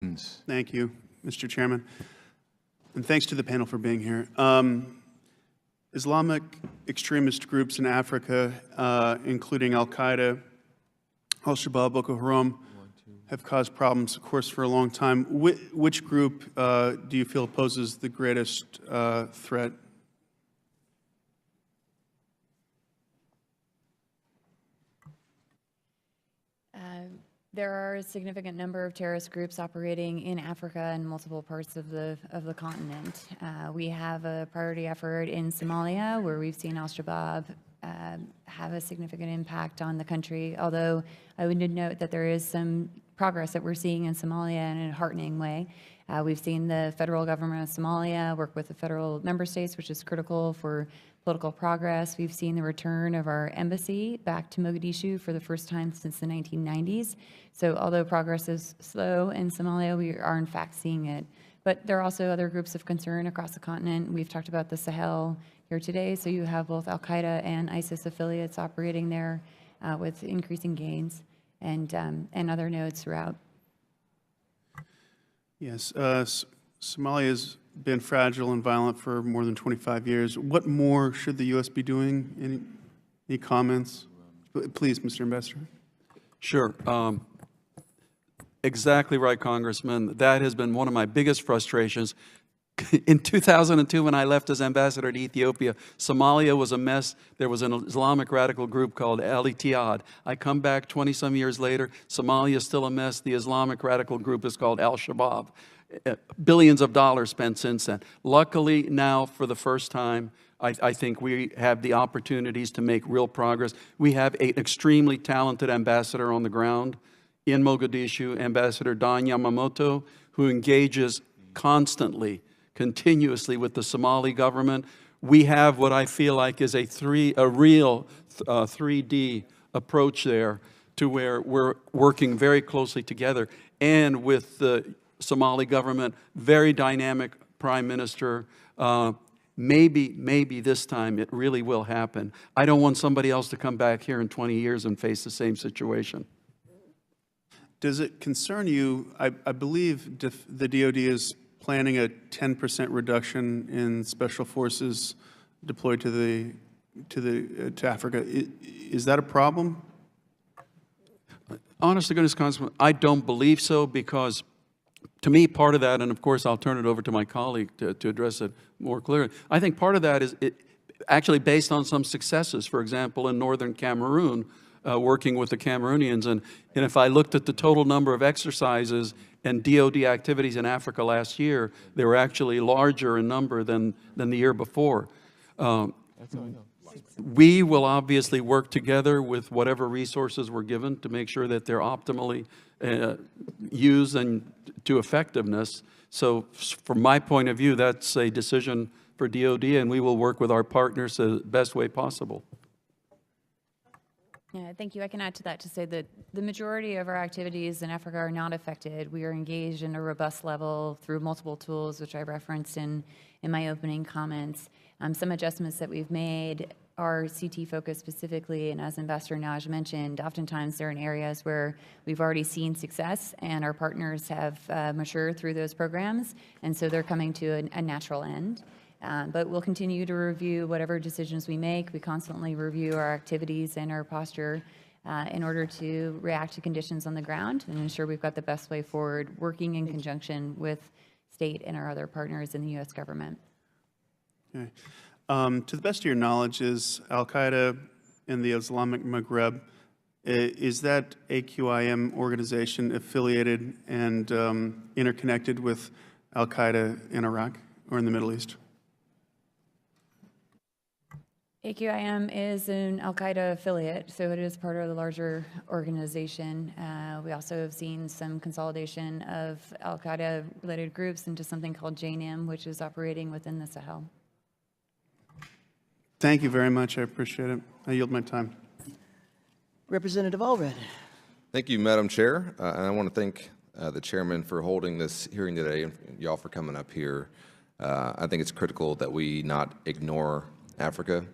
Thank you, Mr. Chairman. And thanks to the panel for being here. Islamic extremist groups in Africa, including Al-Qaeda, Al-Shabaab, Boko Haram, have caused problems, of course, for a long time. Which group do you feel poses the greatest threat? There are a significant number of terrorist groups operating in Africa and multiple parts of the continent. We have a priority effort in Somalia, where we've seen Al-Shabaab have a significant impact on the country, although I would note that there is some progress that we're seeing in Somalia in a heartening way. We've seen the federal government of Somalia work with the federal member states, which is critical for political progress. We've seen the return of our embassy back to Mogadishu for the first time since the 1990s. So although progress is slow in Somalia, we are in fact seeing it. But there are also other groups of concern across the continent. We've talked about the Sahel here today. So you have both Al-Qaeda and ISIS affiliates operating there with increasing gains and other nodes throughout. Yes, Somalia has been fragile and violent for more than 25 years. What more should the U.S. be doing? Any comments? Please, Mr. Ambassador. Sure. Exactly right, Congressman. That has been one of my biggest frustrations. In 2002, when I left as ambassador to Ethiopia, Somalia was a mess. There was an Islamic radical group called Al-Ittihad. I come back 20-some years later, Somalia is still a mess. The Islamic radical group is called Al-Shabaab. Billions of dollars spent since then. Luckily, now, for the first time, I think we have the opportunities to make real progress. We have an extremely talented ambassador on the ground in Mogadishu, Ambassador Don Yamamoto, who engages constantly, continuously with the Somali government. We have what I feel like is a real 3D approach there, to where we're working very closely together, and with the Somali government, very dynamic prime minister. Maybe this time it really will happen. I don't want somebody else to come back here in 20 years and face the same situation. Does it concern you? I believe the DoD is planning a 10% reduction in special forces deployed to Africa. Is that a problem? Honest to goodness, Congressman, I don't believe so, because to me, part of that, and of course I'll turn it over to my colleague to address it more clearly, I think part of that is actually based on some successes. For example, in northern Cameroon, working with the Cameroonians, and if I looked at the total number of exercises and DoD activities in Africa last year, they were actually larger in number than the year before. We will obviously work together with whatever resources we're given to make sure that they're optimally used and to effectiveness. So from my point of view, that's a decision for DoD, and we will work with our partners the best way possible. Yeah, thank you. I can add to that to say that the majority of our activities in Africa are not affected. We are engaged in a robust level through multiple tools, which I referenced in my opening comments. Some adjustments that we've made are CT focused specifically, and as Ambassador Naj mentioned, oftentimes they're in areas where we've already seen success and our partners have matured through those programs, and so they're coming to a natural end. But we'll continue to review whatever decisions we make. We constantly review our activities and our posture in order to react to conditions on the ground and ensure we've got the best way forward, working in conjunction with state and our other partners in the U.S. government. Okay. To the best of your knowledge, is Al-Qaeda in the Islamic Maghreb, is that AQIM organization affiliated and interconnected with Al-Qaeda in Iraq or in the Middle East? AQIM is an Al-Qaeda affiliate, so it is part of the larger organization. We also have seen some consolidation of Al-Qaeda related groups into something called JNIM, which is operating within the Sahel. Thank you very much. I appreciate it. I yield my time. Representative Allred. Thank you, Madam Chair. And I want to thank the chairman for holding this hearing today, and y'all for coming up here. I think it's critical that we not ignore Africa.